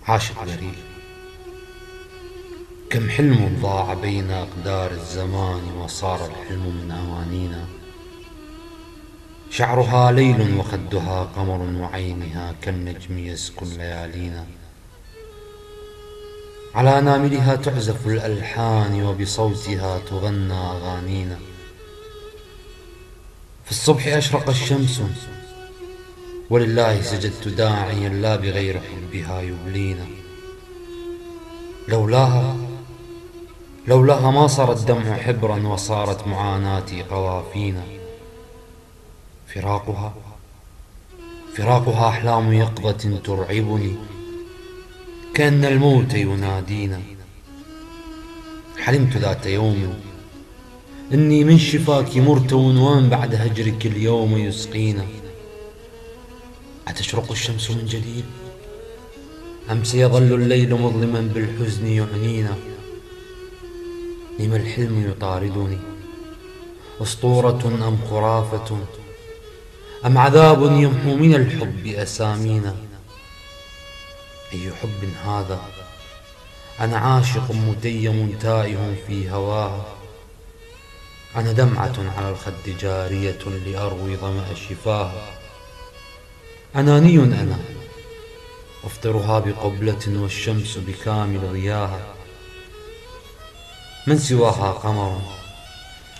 عاشق بريء، كم حلم ضاع بين أقدار الزمان وصار الحلم من أمانينا. شعرها ليل وخدها قمر وعينها كالنجم يسكن ليالينا. على ناملها تعزف الألحان وبصوتها تغنى أغانينا. في الصبح أشرق الشمس ولله سجدت داعيا لا بغير حبها يبلينا. لولاها لولاها ما صار الدمع حبرا وصارت معاناتي قوافينا. فراقها فراقها أحلام يقظة ترعبني كأن الموت ينادينا. حلمت ذات يوم إني من شفاك مرتو ومن بعد هجرك اليوم يسقينا. أتشرق الشمس من جديد أم سيظل الليل مظلما بالحزن يعنينا. لم الحلم يطاردني أسطورة أم خرافة أم عذاب يمحو من الحب أسامينا. أي حب هذا؟ أنا عاشق متيم تائه في هواها. أنا دمعة على الخد جارية لأروي ظمأ شفاها. أناني أنا أفطرها بقبلة والشمس بكامل ضياها. من سواها قمر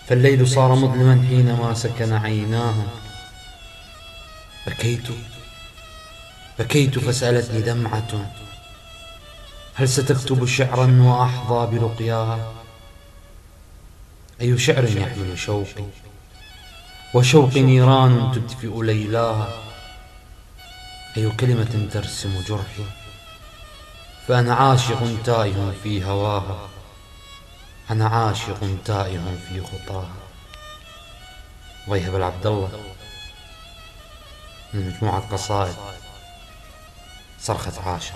فالليل صار مظلما حينما سكن عيناها. بكيت بكيت فسألتني دمعة هل ستكتب شعرا وأحظى برقياها. أي شعر يحمل شوقي وشوقي نيران تدفئ ليلاها. أي كلمة ترسم جرحي فأنا عاشق تائه في هواها. أنا عاشق تائه في خطاها. ضيهب العبد الله من مجموعة قصائد صرخة عاشق.